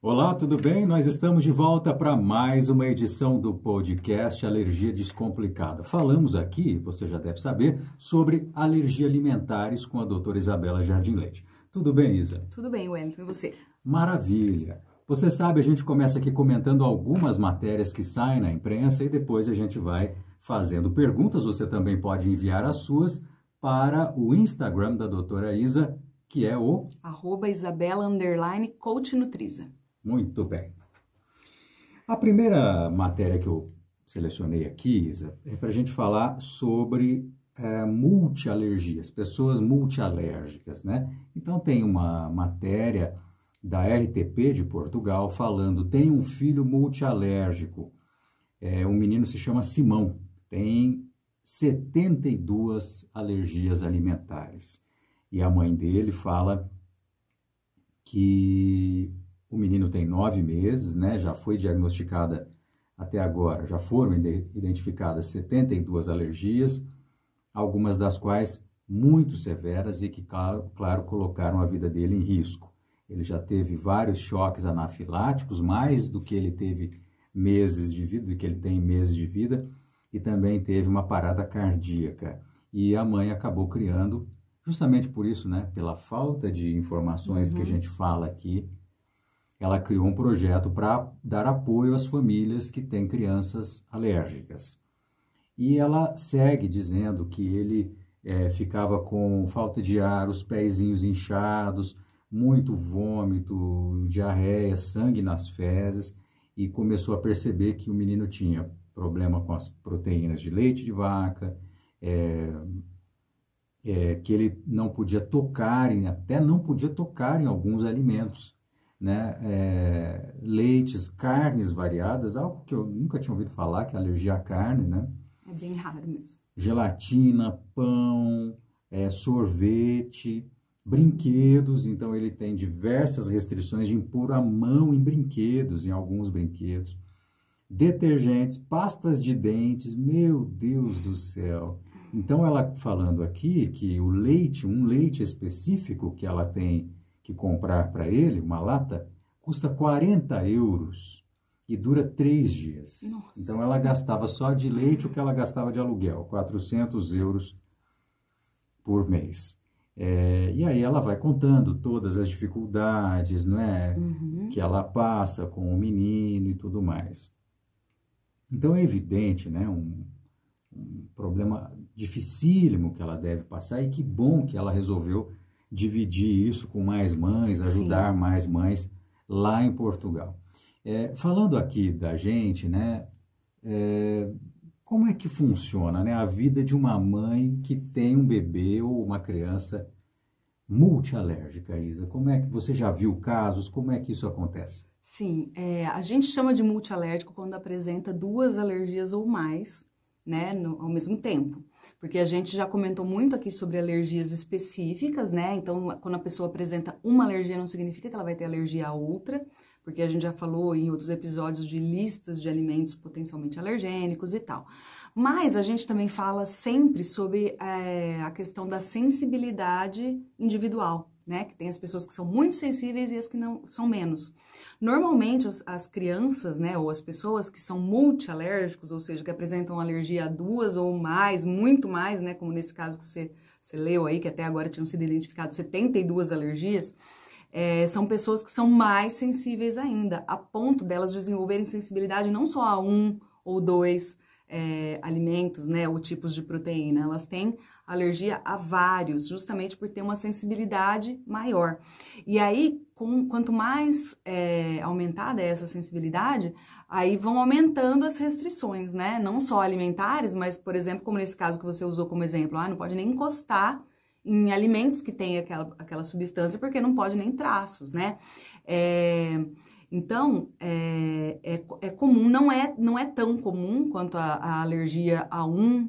Olá, tudo bem? Nós estamos de volta para mais uma edição do podcast Alergia Descomplicada. Falamos aqui, você já deve saber, sobre alergia alimentares com a doutora Isabela Jardim Leite. Tudo bem, Isa? Tudo bem, Wellington, e você? Maravilha! Você sabe, a gente começa aqui comentando algumas matérias que saem na imprensa e depois a gente vai fazendo perguntas. Você também pode enviar as suas para o Instagram da doutora Isa, que é o... @Isabela_CoachNutriza. Muito bem. A primeira matéria que eu selecionei aqui, Isa, é para a gente falar sobre multialergias, pessoas multialérgicas, né? Então tem uma matéria da RTP de Portugal falando, tem um filho multialérgico, um menino se chama Simão, tem 72 alergias alimentares. E a mãe dele fala que o menino tem 9 meses, né? Já foi diagnosticada até agora, já foram identificadas 72 alergias, algumas das quais muito severas e que, claro, colocaram a vida dele em risco. Ele já teve vários choques anafiláticos, mais do que ele teve meses de vida, do que ele tem meses de vida, e também teve uma parada cardíaca. E a mãe acabou criando, justamente por isso, né, pela falta de informações que a gente fala aqui, ela criou um projeto para dar apoio às famílias que têm crianças alérgicas. E ela segue dizendo que ele ficava com falta de ar, os pezinhos inchados, muito vômito, diarreia, sangue nas fezes, e começou a perceber que o menino tinha problema com as proteínas de leite de vaca, que ele não podia tocar, até não podia tocar em alguns alimentos, né? Leites, carnes variadas, algo que eu nunca tinha ouvido falar, que é alergia à carne, né? É bem raro mesmo. Gelatina, pão, sorvete, brinquedos, então ele tem diversas restrições de impor a mão em brinquedos, em alguns brinquedos. Detergentes, pastas de dentes, meu Deus do céu. Então ela falando aqui que o leite, um leite específico que ela tem que comprar para ele, uma lata, custa 40 euros e dura 3 dias. Nossa. Então ela gastava só de leite o que ela gastava de aluguel, 400 euros por mês. E aí ela vai contando todas as dificuldades, não é, que ela passa com o menino e tudo mais. Então é evidente, né, um problema dificílimo que ela deve passar e que bom que ela resolveu dividir isso com mais mães, ajudar Sim. mais mães lá em Portugal. Falando aqui da gente, né, como é que funciona, né, a vida de uma mãe que tem um bebê ou uma criança multialérgica, Isa? Como é que você já viu casos? Como é que isso acontece? Sim, a gente chama de multialérgico quando apresenta 2 alergias ou mais, né, ao mesmo tempo. Porque a gente já comentou muito aqui sobre alergias específicas, né? Então, quando a pessoa apresenta uma alergia, não significa que ela vai ter alergia a outra, porque a gente já falou em outros episódios de listas de alimentos potencialmente alergênicos e tal. Mas a gente também fala sempre sobre a questão da sensibilidade individual, né? Que tem as pessoas que são muito sensíveis e as que não são menos. Normalmente, as crianças, né, ou as pessoas que são multialérgicos, ou seja, que apresentam alergia a 2 ou mais, muito mais, né, como nesse caso que você leu aí, que até agora tinham sido identificadas 72 alergias, são pessoas que são mais sensíveis ainda, a ponto delas desenvolverem sensibilidade não só a 1 ou 2 alimentos, né, ou tipos de proteína, elas têm alergia a vários, justamente por ter uma sensibilidade maior. E aí, quanto mais aumentada é essa sensibilidade, aí vão aumentando as restrições, né, não só alimentares, mas, por exemplo, como nesse caso que você usou como exemplo, não pode nem encostar em alimentos que tem aquela substância, porque não pode nem traços, né? Então, é comum, não é tão comum quanto a alergia a um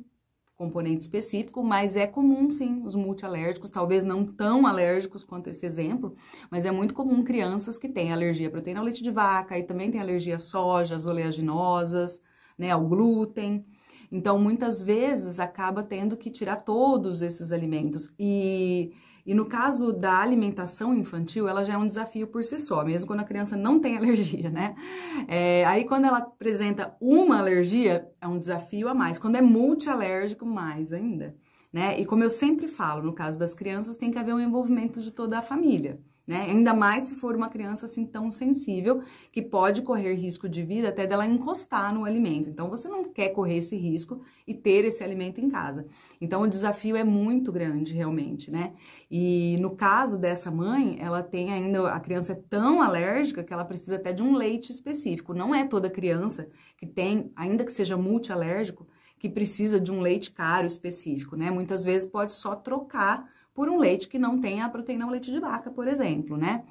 componente específico, mas é comum sim, os multialérgicos, talvez não tão alérgicos quanto esse exemplo, mas é muito comum crianças que têm alergia à proteína ao leite de vaca e também tem alergia à soja, às oleaginosas, né, ao glúten. Então, muitas vezes acaba tendo que tirar todos esses alimentos. E E no caso da alimentação infantil, ela já é um desafio por si só, mesmo quando a criança não tem alergia, né? Aí quando ela apresenta uma alergia, é um desafio a mais. Quando é multialérgico, mais ainda, né? E como eu sempre falo, no caso das crianças, tem que haver um envolvimento de toda a família, né? Ainda mais se for uma criança assim tão sensível, que pode correr risco de vida até dela encostar no alimento. Então, você não quer correr esse risco e ter esse alimento em casa. Então, o desafio é muito grande, realmente, né? E no caso dessa mãe, ela tem ainda, a criança é tão alérgica que ela precisa até de um leite específico. Não é toda criança que tem, ainda que seja multialérgico, que precisa de um leite caro específico, né? Muitas vezes pode só trocar por um leite que não tenha a proteína leite de vaca, por exemplo, né?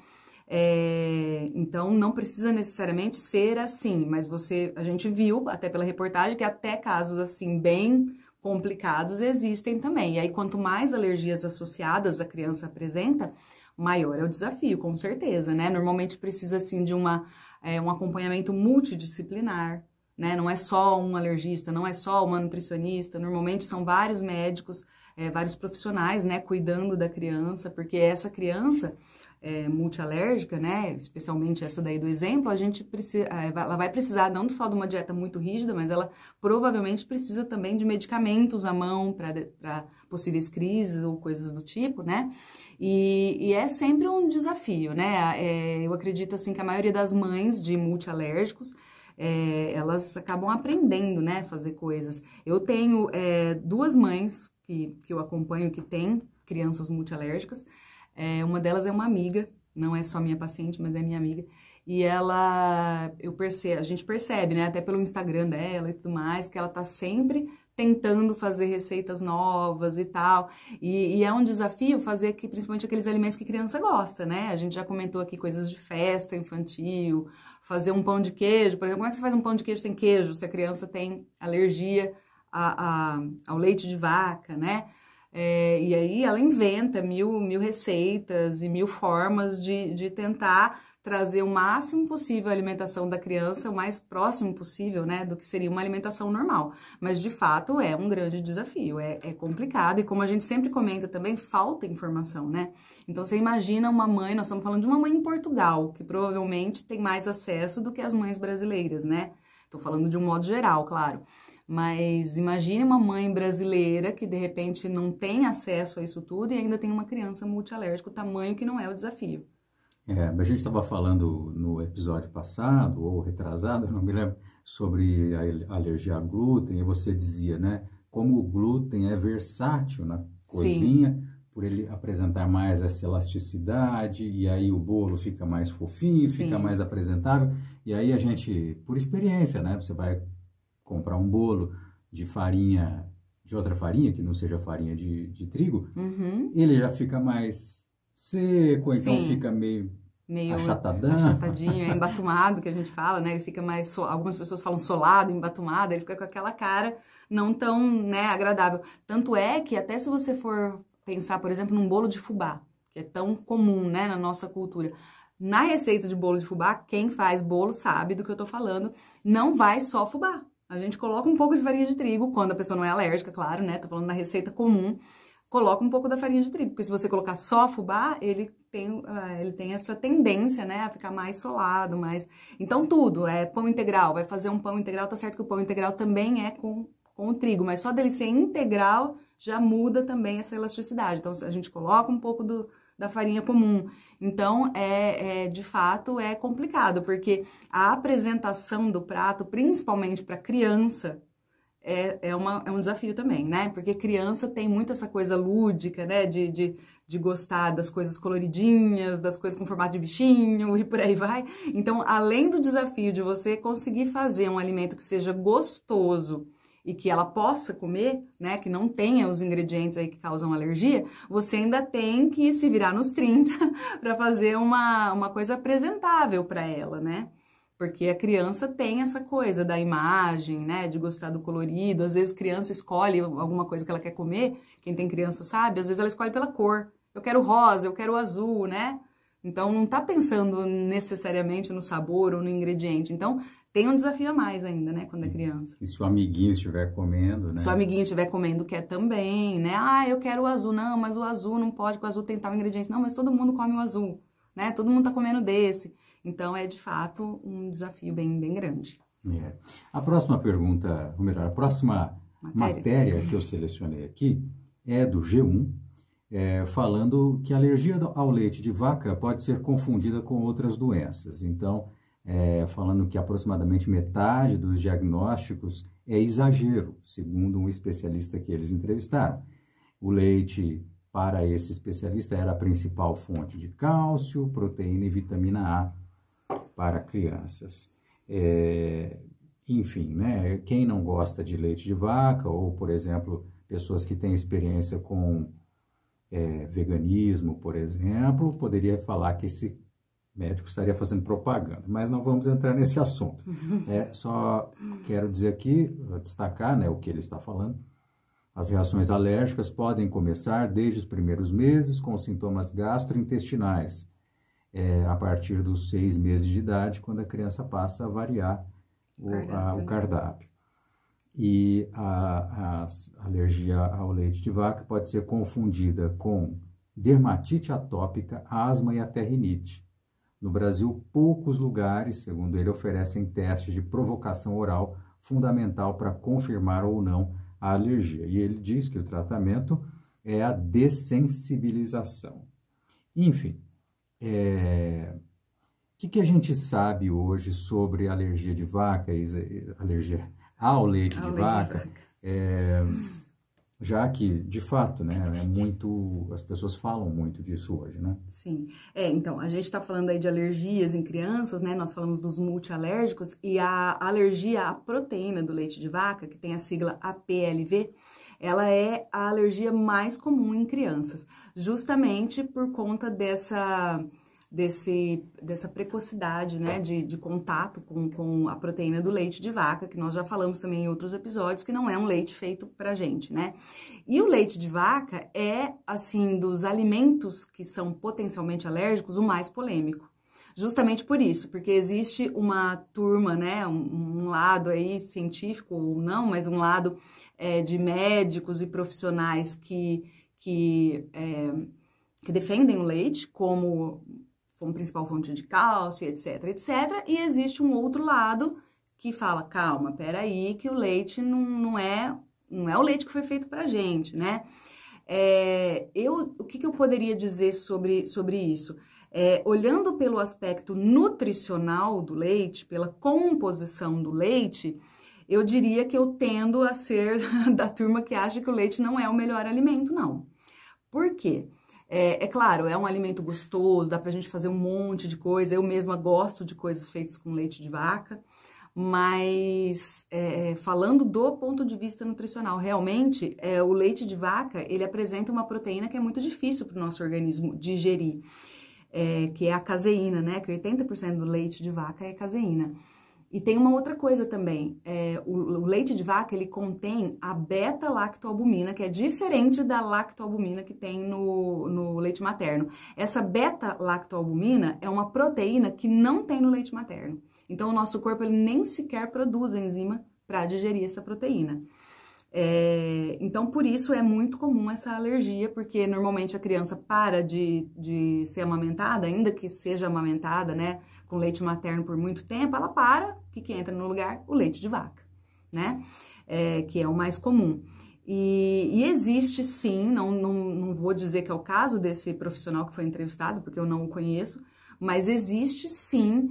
Então, não precisa necessariamente ser assim, mas a gente viu, até pela reportagem, que até casos assim, bem complicados existem também. E aí, quanto mais alergias associadas a criança apresenta, maior é o desafio, com certeza, né? Normalmente precisa, assim, de um acompanhamento multidisciplinar, né? Não é só um alergista, não é só uma nutricionista, normalmente são vários médicos, vários profissionais, né, cuidando da criança, porque essa criança multialérgica, né, especialmente essa daí do exemplo, a gente precisa, ela vai precisar não só de uma dieta muito rígida, mas ela provavelmente precisa também de medicamentos à mão para possíveis crises ou coisas do tipo, né? E é sempre um desafio, né? Eu acredito assim que a maioria das mães de multialérgicos elas acabam aprendendo, né, fazer coisas. Eu tenho 2 mães que eu acompanho que têm crianças multialérgicas. Uma delas é uma amiga, não é só minha paciente, mas é minha amiga. E a gente percebe, né, até pelo Instagram dela e tudo mais, que ela tá sempre tentando fazer receitas novas e tal. E é um desafio fazer principalmente aqueles alimentos que criança gosta, né? A gente já comentou aqui coisas de festa infantil, fazer um pão de queijo, por exemplo. Como é que você faz um pão de queijo sem queijo se a criança tem alergia ao leite de vaca, né? E aí ela inventa mil receitas e 1000 formas de tentar trazer o máximo possível a alimentação da criança, o mais próximo possível, né, do que seria uma alimentação normal. Mas, de fato, é um grande desafio, é complicado. E como a gente sempre comenta também, falta informação, né? Então, você imagina uma mãe, nós estamos falando de uma mãe em Portugal, que provavelmente tem mais acesso do que as mães brasileiras, né? Estou falando de um modo geral, claro. Mas imagine uma mãe brasileira que, de repente, não tem acesso a isso tudo e ainda tem uma criança multialérgica, o tamanho que não é o desafio. A gente estava falando no episódio passado, ou retrasado, eu não me lembro, sobre a alergia a glúten, e você dizia, né, como o glúten é versátil na cozinha, sim, por ele apresentar mais essa elasticidade, e aí o bolo fica mais fofinho, sim, fica mais apresentável, e aí a gente, por experiência, né, você vai comprar um bolo de farinha, de outra farinha, que não seja farinha de trigo, ele já fica mais seco, então sim, fica meio achatadinho, embatumado, que a gente fala, né? Ele fica mais, algumas pessoas falam solado, embatumado, ele fica com aquela cara não tão, né, agradável. Tanto é que até se você for pensar, por exemplo, num bolo de fubá, que é tão comum, né, na nossa cultura, na receita de bolo de fubá, quem faz bolo sabe do que eu tô falando, não vai só fubá. A gente coloca um pouco de farinha de trigo, quando a pessoa não é alérgica, claro, né? Tô falando da receita comum. Coloca um pouco da farinha de trigo, porque se você colocar só fubá, ele tem essa tendência, né, a ficar mais solado, mais... Então, tudo, pão integral, vai fazer um pão integral, tá certo que o pão integral também é com o trigo, mas só dele ser integral já muda também essa elasticidade. Então, a gente coloca um pouco da farinha comum. Então, de fato, é complicado, porque a apresentação do prato, principalmente para criança, é um desafio também, né? Porque criança tem muito essa coisa lúdica, né? De gostar das coisas coloridinhas, das coisas com formato de bichinho e por aí vai. Então, além do desafio de você conseguir fazer um alimento que seja gostoso e que ela possa comer, né? Que não tenha os ingredientes aí que causam alergia, você ainda tem que se virar nos 30 para fazer uma coisa apresentável para ela, né? Porque a criança tem essa coisa da imagem, né, de gostar do colorido. Às vezes a criança escolhe alguma coisa que ela quer comer, quem tem criança sabe, às vezes ela escolhe pela cor. Eu quero rosa, eu quero azul, né? Então não tá pensando necessariamente no sabor ou no ingrediente. Então tem um desafio a mais ainda, né, quando é criança. E se o amiguinho estiver comendo, né? Se o amiguinho estiver comendo, quer também, né? Ah, eu quero o azul. Não, mas o azul não pode, porque o azul tem tal ingrediente. Não, mas todo mundo come o azul, né? Todo mundo tá comendo desse. Então, é de fato um desafio bem grande. A próxima pergunta, ou melhor, a próxima matéria que eu selecionei aqui é do G1, falando que a alergia ao leite de vaca pode ser confundida com outras doenças. Então, falando que aproximadamente metade dos diagnósticos é exagero, segundo um especialista que eles entrevistaram. O leite, para esse especialista, era a principal fonte de cálcio, proteína e vitamina A para crianças. Enfim, né? Quem não gosta de leite de vaca, ou, por exemplo, pessoas que têm experiência com veganismo, por exemplo, poderia falar que esse médico estaria fazendo propaganda, mas não vamos entrar nesse assunto. Só quero dizer aqui, destacar, né, o que ele está falando. As reações alérgicas podem começar desde os primeiros meses com sintomas gastrointestinais, a partir dos 6 meses de idade, quando a criança passa a variar o cardápio. E a alergia ao leite de vaca pode ser confundida com dermatite atópica, asma e até rinite. No Brasil, poucos lugares, segundo ele, oferecem testes de provocação oral fundamental para confirmar ou não a alergia. E ele diz que o tratamento é a dessensibilização. Enfim, o que a gente sabe hoje sobre alergia de vaca, alergia ao leite de vaca? Já que, de fato, né, as pessoas falam muito disso hoje, né? Sim. Então, a gente está falando aí de alergias em crianças, né? Nós falamos dos multialérgicos e a alergia à proteína do leite de vaca, que tem a sigla APLV, ela é a alergia mais comum em crianças, justamente por conta dessa precocidade, né, de contato com a proteína do leite de vaca, que nós já falamos também em outros episódios, que não é um leite feito pra gente, né? E o leite de vaca é, assim, dos alimentos que são potencialmente alérgicos, o mais polêmico. Justamente por isso, porque existe uma turma, né, um lado aí científico ou não, mas um lado de médicos e profissionais que defendem o leite como principal fonte de cálcio, etc, etc. E existe um outro lado que fala, calma, peraí, que o leite não é o leite que foi feito pra gente, né? O que eu poderia dizer sobre isso? Olhando pelo aspecto nutricional do leite, pela composição do leite, eu diria que eu tendo a ser da turma que acha que o leite não é o melhor alimento, não. Por quê? Claro, é um alimento gostoso, dá pra gente fazer um monte de coisa, eu mesma gosto de coisas feitas com leite de vaca, mas falando do ponto de vista nutricional, realmente o leite de vaca, ele apresenta uma proteína que é muito difícil para o nosso organismo digerir, que é a caseína, né, que 80% do leite de vaca é caseína. E tem uma outra coisa também, o leite de vaca, ele contém a beta-lactoalbumina, que é diferente da lactoalbumina que tem no leite materno. Essa beta-lactoalbumina é uma proteína que não tem no leite materno. Então, o nosso corpo ele nem sequer produz enzima para digerir essa proteína. Então, por isso é muito comum essa alergia, porque normalmente a criança para de ser amamentada, ainda que seja amamentada, né, com leite materno por muito tempo, ela para, que entra no lugar? O leite de vaca, né, que é o mais comum. E existe sim, não vou dizer que é o caso desse profissional que foi entrevistado, porque eu não o conheço, mas existe sim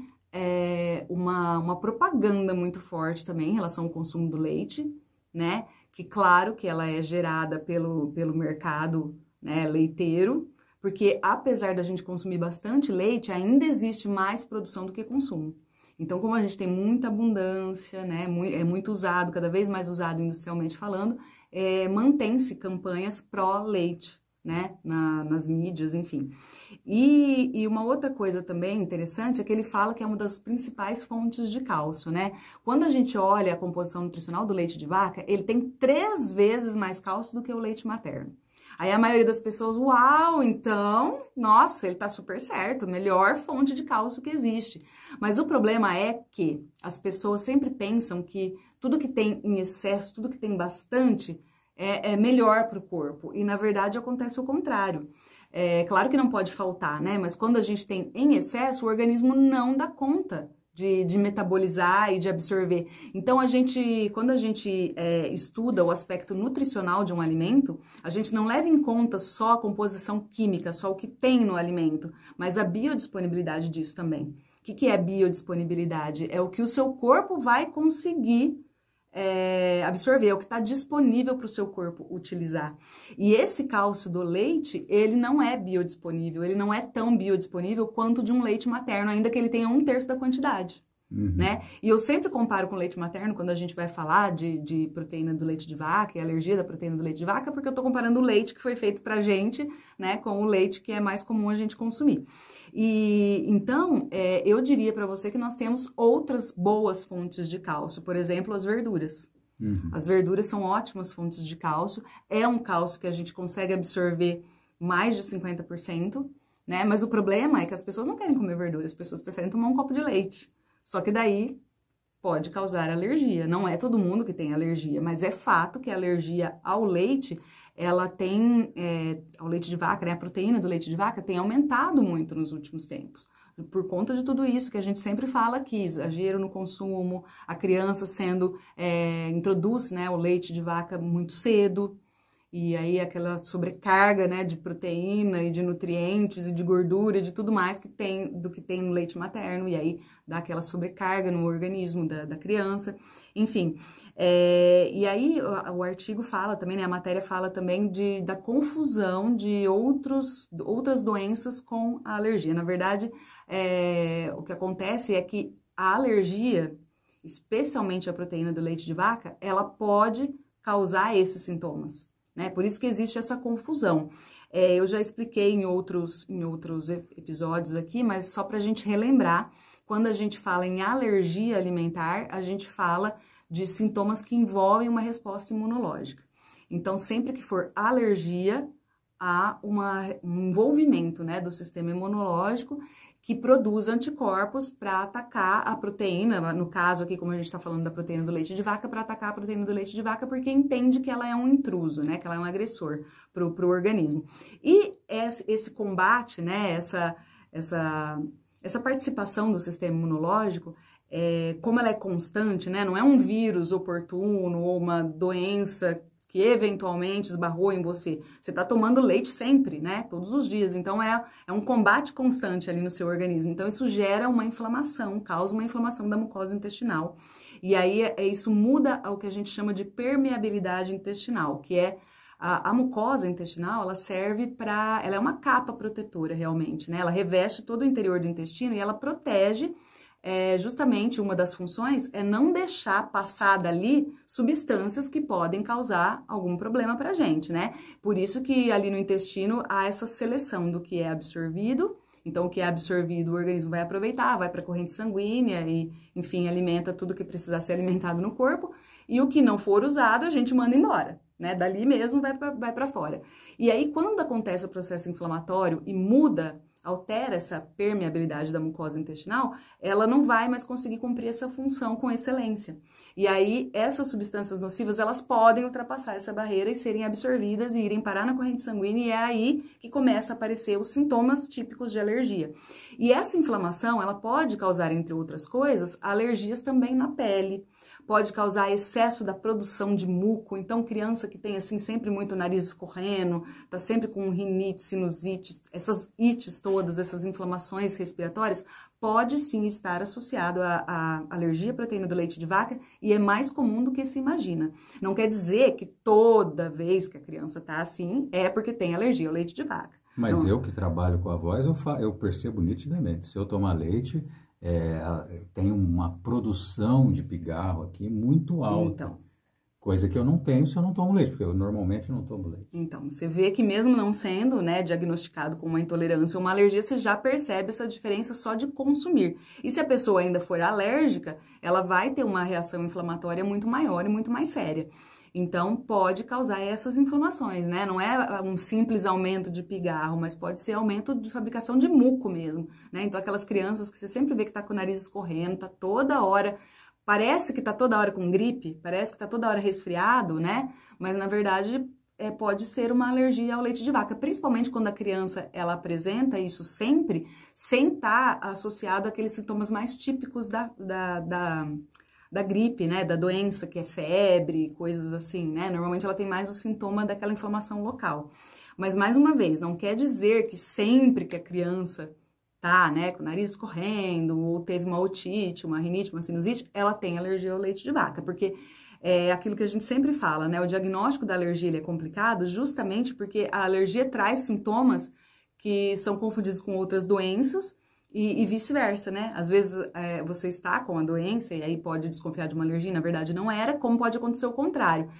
uma propaganda muito forte também em relação ao consumo do leite, né, que claro que ela é gerada pelo mercado, né, leiteiro, porque apesar da gente consumir bastante leite, ainda existe mais produção do que consumo. Então, como a gente tem muita abundância, né, é muito usado, cada vez mais usado industrialmente falando, mantém-se campanhas pró-leite, né, nas mídias, enfim. E uma outra coisa também interessante é que ele fala que é uma das principais fontes de cálcio, né? Quando a gente olha a composição nutricional do leite de vaca, ele tem 3 vezes mais cálcio do que o leite materno. Aí a maioria das pessoas, uau, então, nossa, ele tá super certo, melhor fonte de cálcio que existe. Mas o problema é que as pessoas sempre pensam que tudo que tem em excesso, tudo que tem bastante, é melhor para o corpo. E, na verdade, acontece o contrário. É claro que não pode faltar, né? Mas quando a gente tem em excesso, o organismo não dá conta de metabolizar e de absorver. Então, quando a gente estuda o aspecto nutricional de um alimento, a gente não leva em conta só a composição química, só o que tem no alimento, mas a biodisponibilidade disso também. O que é biodisponibilidade? É o que o seu corpo vai conseguir absorver, é o que está disponível para o seu corpo utilizar. E esse cálcio do leite, ele não é biodisponível, ele não é tão biodisponível quanto de um leite materno, ainda que ele tenha 1/3 da quantidade. Né? E eu sempre comparo com o leite materno quando a gente vai falar de proteína do leite de vaca e alergia da proteína do leite de vaca, porque eu estou comparando o leite que foi feito pra gente, né, com o leite que é mais comum a gente consumir. E então, eu diria para você que nós temos outras boas fontes de cálcio, por exemplo, as verduras. As verduras são ótimas fontes de cálcio, é um cálcio que a gente consegue absorver mais de 50%, né? Mas o problema é que as pessoas não querem comer verdura, as pessoas preferem tomar um copo de leite. Só que daí pode causar alergia. Não é todo mundo que tem alergia, mas é fato que a alergia ao leite, ela tem, ao leite de vaca, né? A proteína do leite de vaca tem aumentado muito nos últimos tempos. Por conta de tudo isso que a gente sempre fala aqui, exagero no consumo, a criança introduz, né, o leite de vaca muito cedo, e aí aquela sobrecarga, né, de proteína e de nutrientes e de gordura e de tudo mais que tem no leite materno, e aí dá aquela sobrecarga no organismo da criança, enfim. E aí o artigo fala também, né, a matéria fala também da confusão de outras doenças com a alergia. Na verdade, o que acontece é que a alergia, especialmente a proteína do leite de vaca, ela pode causar esses sintomas, né? Por isso que existe essa confusão. Eu já expliquei em outros episódios aqui, mas só para a gente relembrar, quando a gente fala em alergia alimentar, a gente fala de sintomas que envolvem uma resposta imunológica. Então, sempre que for alergia, há um envolvimento, né, do sistema imunológico que produz anticorpos para atacar a proteína, no caso aqui, como a gente está falando da proteína do leite de vaca, para atacar a proteína do leite de vaca, porque entende que ela é um intruso, né, que ela é um agressor para o organismo. E esse combate, né, essa participação do sistema imunológico, como ela é constante, né, não é um vírus oportuno ou uma doença que eventualmente esbarrou em você. Você está tomando leite sempre, né? Todos os dias. Então, é um combate constante ali no seu organismo. Então, isso gera uma inflamação, causa uma inflamação da mucosa intestinal. E aí, isso muda ao que a gente chama de permeabilidade intestinal, que é a mucosa intestinal, ela serve ela é uma capa protetora, realmente, né? Ela reveste todo o interior do intestino e ela protege. Justamente uma das funções é não deixar passar dali substâncias que podem causar algum problema pra gente, né? Por isso que ali no intestino há essa seleção do que é absorvido. Então, o que é absorvido, o organismo vai aproveitar, vai para a corrente sanguínea e, enfim, alimenta tudo que precisar ser alimentado no corpo. E o que não for usado, a gente manda embora, né? Dali mesmo vai para fora. E aí, quando acontece o processo inflamatório e altera essa permeabilidade da mucosa intestinal, ela não vai mais conseguir cumprir essa função com excelência. E aí, essas substâncias nocivas, elas podem ultrapassar essa barreira e serem absorvidas e irem parar na corrente sanguínea, e é aí que começa a aparecer os sintomas típicos de alergia. E essa inflamação, ela pode causar, entre outras coisas, alergias também na pele, pode causar excesso da produção de muco. Então, criança que tem, assim, sempre muito nariz escorrendo, tá sempre com rinite, sinusite, essas ites todas, essas inflamações respiratórias, pode sim estar associado à alergia à proteína do leite de vaca e é mais comum do que se imagina. Não quer dizer que toda vez que a criança tá assim, é porque tem alergia ao leite de vaca. Mas eu que trabalho com a voz, eu percebo nitidamente. Se eu tomar leite, tem uma produção de pigarro aqui muito alta. Então, coisa que eu não tenho se eu não tomo leite, porque eu normalmente não tomo leite. Então, você vê que mesmo não sendo, né, diagnosticado com uma intolerância ou uma alergia, você já percebe essa diferença só de consumir. E se a pessoa ainda for alérgica, ela vai ter uma reação inflamatória muito maior e muito mais séria. Então, pode causar essas inflamações, né? Não é um simples aumento de pigarro, mas pode ser aumento de fabricação de muco mesmo, né? Então, aquelas crianças que você sempre vê que tá com o nariz escorrendo, tá toda hora, parece que tá toda hora com gripe, parece que tá toda hora resfriado, né? Mas, na verdade, pode ser uma alergia ao leite de vaca, principalmente quando a criança, ela apresenta isso sempre, sem estar associado àqueles sintomas mais típicos da gripe, né, da doença, que é febre, coisas assim, né, normalmente ela tem mais o sintoma daquela inflamação local. Mas, mais uma vez, não quer dizer que sempre que a criança tá, né, com o nariz escorrendo, ou teve uma otite, uma rinite, uma sinusite, ela tem alergia ao leite de vaca, porque é aquilo que a gente sempre fala, né, o diagnóstico da alergia ele é complicado justamente porque a alergia traz sintomas que são confundidos com outras doenças, e vice-versa, né? Às vezes você está com a doença e aí pode desconfiar de uma alergia, na verdade não era, como pode acontecer o contrário.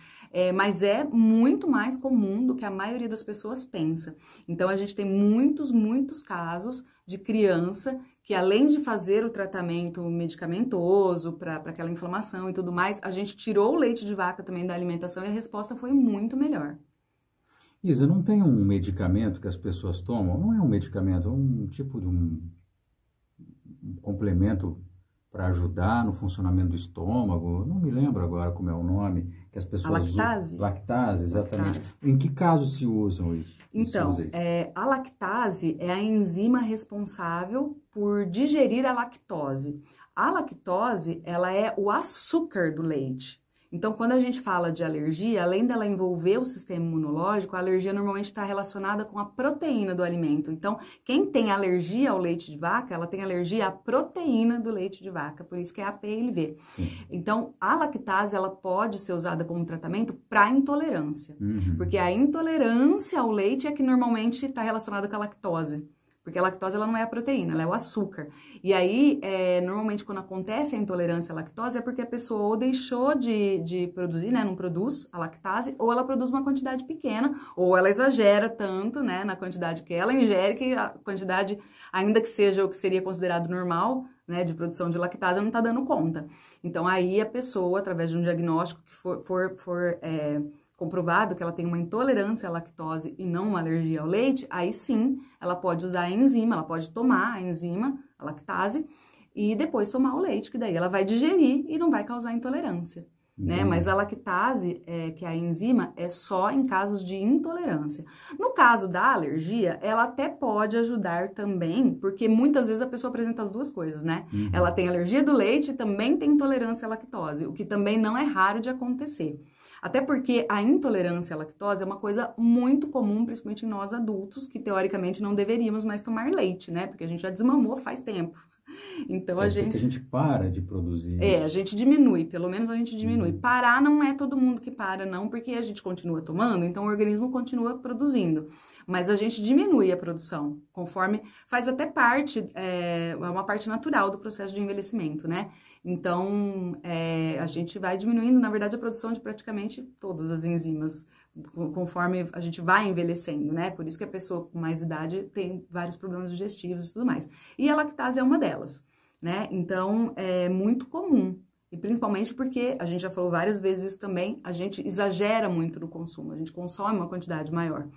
Mas é muito mais comum do que a maioria das pessoas pensa. Então, a gente tem muitos casos de criança que, além de fazer o tratamento medicamentoso para aquela inflamação e tudo mais, a gente tirou o leite de vaca também da alimentação e a resposta foi muito melhor. Isa, não tem um medicamento que as pessoas tomam? Não é um medicamento, é um tipo de um complemento para ajudar no funcionamento do estômago, não me lembro agora como é o nome, que as pessoas a lactase? usam. Lactase, exatamente. Lactase. Em que casos se usam isso? Então, a lactase é a enzima responsável por digerir a lactose. A lactose, ela é o açúcar do leite. Então, quando a gente fala de alergia, além dela envolver o sistema imunológico, a alergia normalmente está relacionada com a proteína do alimento. Então, quem tem alergia ao leite de vaca, ela tem alergia à proteína do leite de vaca, por isso que é a PLV. Então, a lactase, ela pode ser usada como tratamento para intolerância, porque a intolerância ao leite é que normalmente está relacionada com a lactose. Porque a lactose, ela não é a proteína, ela é o açúcar. E aí, normalmente, quando acontece a intolerância à lactose, é porque a pessoa ou deixou de produzir, né, não produz a lactase, ou ela produz uma quantidade pequena, ou ela exagera tanto, né, na quantidade que ela ingere, que a quantidade, ainda que seja o que seria considerado normal, né, de produção de lactase, ela não está dando conta. Então, aí a pessoa, através de um diagnóstico que for comprovado que ela tem uma intolerância à lactose e não uma alergia ao leite, aí sim, ela pode usar a enzima, ela pode tomar a enzima, a lactase, e depois tomar o leite, que daí ela vai digerir e não vai causar intolerância, né? Mas a lactase, que é a enzima, é só em casos de intolerância. No caso da alergia, ela até pode ajudar também, porque muitas vezes a pessoa apresenta as duas coisas, né? Ela tem alergia do leite e também tem intolerância à lactose, o que também não é raro de acontecer. Até porque a intolerância à lactose é uma coisa muito comum, principalmente em nós adultos, que teoricamente não deveríamos mais tomar leite, né? Porque a gente já desmamou faz tempo. Então que a gente para de produzir. A gente diminui, pelo menos a gente diminui. Parar não é todo mundo que para, não, porque a gente continua tomando, então o organismo continua produzindo. Mas a gente diminui a produção, conforme faz até parte, é uma parte natural do processo de envelhecimento, né? Então, a gente vai diminuindo, na verdade, a produção de praticamente todas as enzimas, conforme a gente vai envelhecendo, né? Por isso que a pessoa com mais idade tem vários problemas digestivos e tudo mais. E a lactase é uma delas, né? Então, é muito comum. E principalmente porque, a gente já falou várias vezes isso também, a gente exagera muito no consumo, a gente consome uma quantidade maior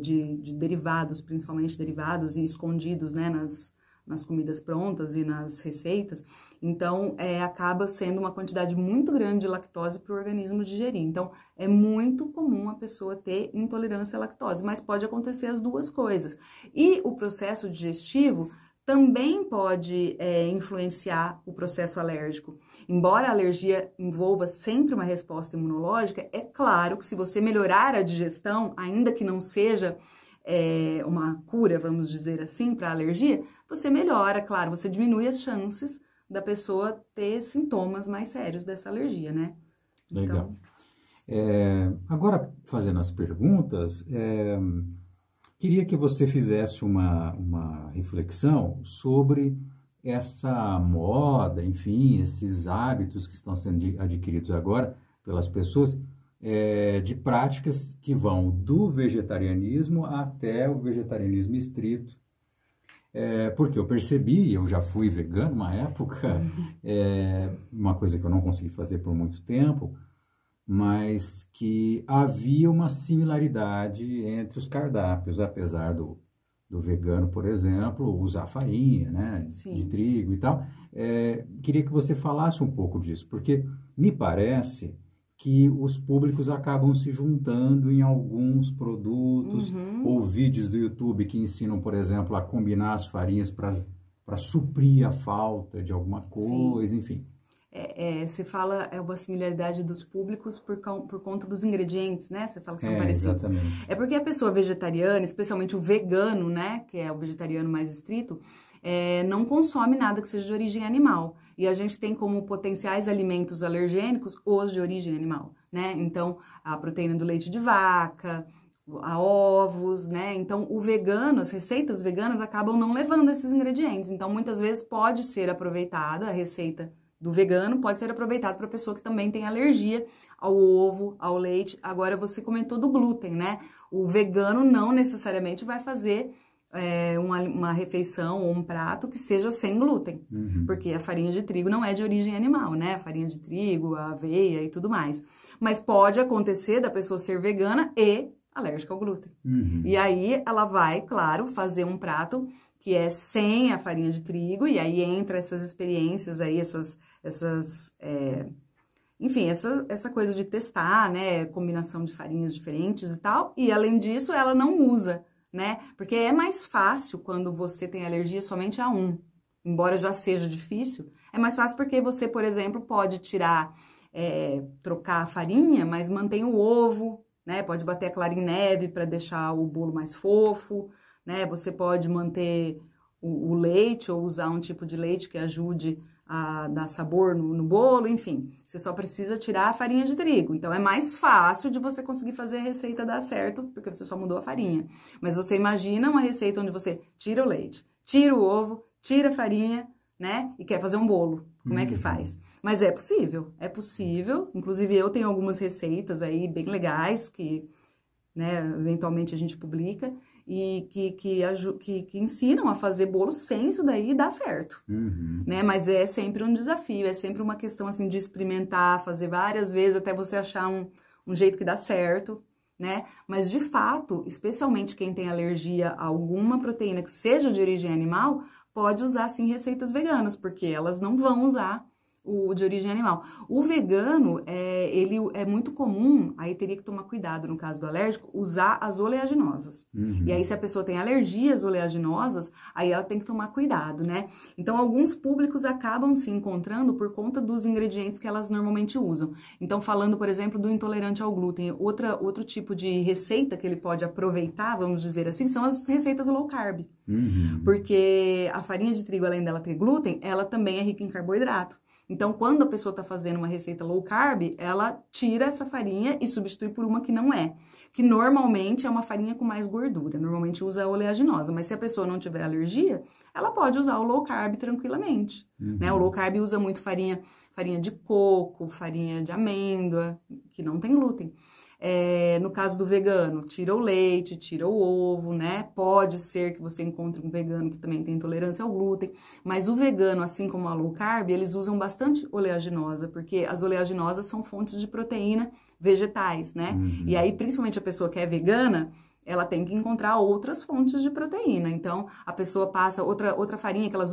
de derivados, principalmente derivados e escondidos, né, nas comidas prontas e nas receitas. Então, acaba sendo uma quantidade muito grande de lactose para o organismo digerir. Então, é muito comum a pessoa ter intolerância à lactose, mas pode acontecer as duas coisas. E o processo digestivo também pode influenciar o processo alérgico. Embora a alergia envolva sempre uma resposta imunológica, é claro que se você melhorar a digestão, ainda que não seja uma cura, vamos dizer assim, para a alergia, você melhora, claro, você diminui as chances da pessoa ter sintomas mais sérios dessa alergia, né? Legal. Então... agora, fazendo as perguntas, queria que você fizesse uma reflexão sobre essa moda, enfim, esses hábitos que estão sendo adquiridos agora pelas pessoas, de práticas que vão do vegetarianismo até o vegetarianismo estrito. Porque eu percebi, eu já fui vegano uma época, uma coisa que eu não consegui fazer por muito tempo, mas que havia uma similaridade entre os cardápios, apesar do vegano, por exemplo, usar farinha, né, de trigo e tal. Queria que você falasse um pouco disso, porque me parece que os públicos acabam se juntando em alguns produtos ou vídeos do YouTube que ensinam, por exemplo, a combinar as farinhas para suprir a falta de alguma coisa, enfim. Você fala uma similaridade dos públicos por conta dos ingredientes, né? Você fala que são parecidos. Exatamente. É porque a pessoa vegetariana, especialmente o vegano, né? Que é o vegetariano mais estrito, não consome nada que seja de origem animal. E a gente tem como potenciais alimentos alergênicos os de origem animal, né? Então, a proteína do leite de vaca, a ovos, né? Então, o vegano, as receitas veganas acabam não levando esses ingredientes. Então, muitas vezes pode ser aproveitada a receita do vegano, pode ser aproveitada para pessoa que também tem alergia ao ovo, ao leite. Agora, você comentou do glúten, né? O vegano não necessariamente vai fazer uma refeição ou um prato que seja sem glúten, porque a farinha de trigo não é de origem animal, né? A farinha de trigo, a aveia e tudo mais. Mas pode acontecer da pessoa ser vegana e alérgica ao glúten. E aí ela vai, claro, fazer um prato que é sem a farinha de trigo, e aí entra essas experiências aí, enfim, essa coisa de testar, né, combinação de farinhas diferentes e tal, e além disso ela não usa, né, porque é mais fácil quando você tem alergia somente a um, embora já seja difícil, é mais fácil porque você, por exemplo, pode trocar a farinha, mas mantém o ovo, né, pode bater a clara em neve para deixar o bolo mais fofo, né, você pode manter o leite ou usar um tipo de leite que ajude a dar sabor no bolo, enfim. Você só precisa tirar a farinha de trigo. Então, é mais fácil de você conseguir fazer a receita dar certo, porque você só mudou a farinha. Mas você imagina uma receita onde você tira o leite, tira o ovo, tira a farinha, né, e quer fazer um bolo. Como é que faz? Mas é possível. Inclusive, eu tenho algumas receitas aí bem legais que, né, eventualmente a gente publica, e que ensinam a fazer bolo sem isso daí dá certo, né? Mas é sempre um desafio, é sempre uma questão, assim, de experimentar, fazer várias vezes até você achar um jeito que dá certo, né? Mas, de fato, especialmente quem tem alergia a alguma proteína que seja de origem animal, pode usar, sim, receitas veganas, porque elas não vão usar o de origem animal. O vegano, ele é muito comum, aí teria que tomar cuidado no caso do alérgico, usar as oleaginosas. E aí, se a pessoa tem alergias oleaginosas, aí ela tem que tomar cuidado, né? Então, alguns públicos acabam se encontrando por conta dos ingredientes que elas normalmente usam. Então, falando, por exemplo, do intolerante ao glúten, outro tipo de receita que ele pode aproveitar, vamos dizer assim, são as receitas low carb. Porque a farinha de trigo, além dela ter glúten, ela também é rica em carboidrato. Então, quando a pessoa está fazendo uma receita low carb, ela tira essa farinha e substitui por uma que não é. Que normalmente é uma farinha com mais gordura. Normalmente usa a oleaginosa. Mas se a pessoa não tiver alergia, ela pode usar o low carb tranquilamente. Né? O low carb usa muito farinha de coco, farinha de amêndoa, que não tem glúten. No caso do vegano, tira o leite, tira o ovo, né? Pode ser que você encontre um vegano que também tem intolerância ao glúten, mas o vegano, assim como a low carb, eles usam bastante oleaginosa, porque as oleaginosas são fontes de proteína vegetais, né? E aí, principalmente a pessoa que é vegana, ela tem que encontrar outras fontes de proteína. Então, a pessoa passa outra farinha que eles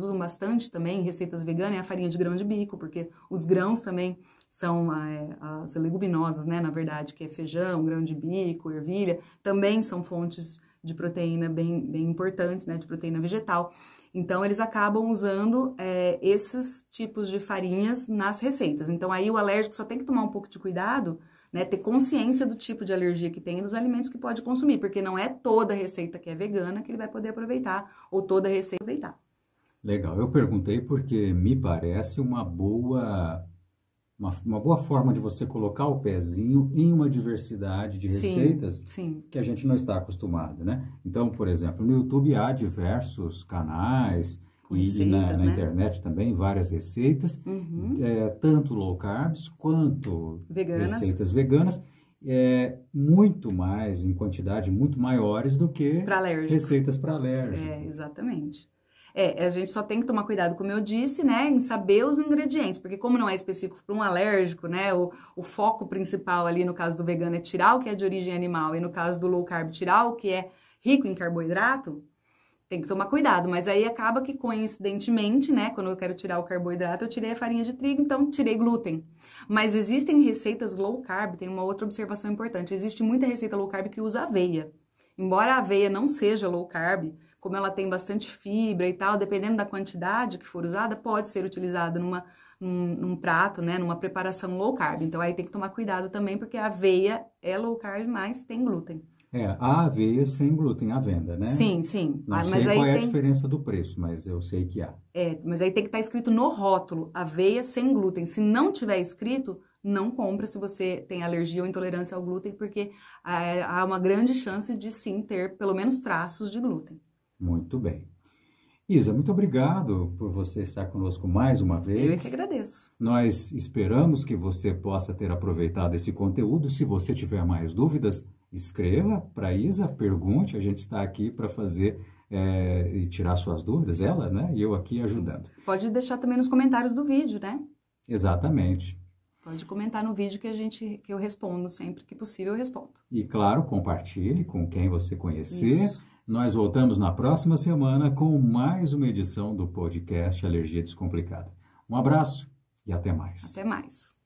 usam bastante também em receitas veganas é a farinha de grão de bico, porque os grãos também são as leguminosas, né, na verdade, que é feijão, grão de bico, ervilha, também são fontes de proteína bem importantes, né, de proteína vegetal. Então, eles acabam usando esses tipos de farinhas nas receitas. Então, aí o alérgico só tem que tomar um pouco de cuidado, né, ter consciência do tipo de alergia que tem e dos alimentos que pode consumir, porque não é toda receita que é vegana que ele vai poder aproveitar, ou toda receita aproveitar. Legal, eu perguntei porque me parece uma boa forma de você colocar o pezinho em uma diversidade de receitas que a gente não está acostumado, né? Então, por exemplo, no YouTube há diversos canais e na internet também várias receitas, tanto low carbs quanto receitas veganas, muito mais, em quantidade muito maiores do que receitas para alérgico. Exatamente. A gente só tem que tomar cuidado, como eu disse, né, em saber os ingredientes, porque como não é específico para um alérgico, né, o foco principal ali no caso do vegano é tirar o que é de origem animal e no caso do low carb tirar o que é rico em carboidrato, tem que tomar cuidado, mas aí acaba que coincidentemente, né, quando eu quero tirar o carboidrato, eu tirei a farinha de trigo, então tirei glúten. Mas existem receitas low carb, tem uma outra observação importante, existe muita receita low carb que usa aveia. Embora a aveia não seja low carb, como ela tem bastante fibra e tal, dependendo da quantidade que for usada, pode ser utilizada num prato, né, numa preparação low carb. Então aí tem que tomar cuidado também, porque a aveia é low carb, mas tem glúten. A aveia sem glúten à venda, né? Sim, sim. Não mas sei aí qual é a diferença do preço, mas eu sei que há. Mas aí tem que estar escrito no rótulo, aveia sem glúten. Se não tiver escrito, não compra se você tem alergia ou intolerância ao glúten, porque há uma grande chance de sim ter pelo menos traços de glúten. Muito bem. Isa, muito obrigado por você estar conosco mais uma vez. Eu é que agradeço. Nós esperamos que você possa ter aproveitado esse conteúdo. Se você tiver mais dúvidas, escreva para a Isa, pergunte. A gente está aqui para fazer e tirar suas dúvidas, ela, né? E eu aqui ajudando. Pode deixar também nos comentários do vídeo, né? Exatamente. Pode comentar no vídeo que eu respondo sempre que possível, eu respondo. E claro, compartilhe com quem você conhecer. Isso. Nós voltamos na próxima semana com mais uma edição do podcast Alergia Descomplicada. Um abraço e até mais. Até mais.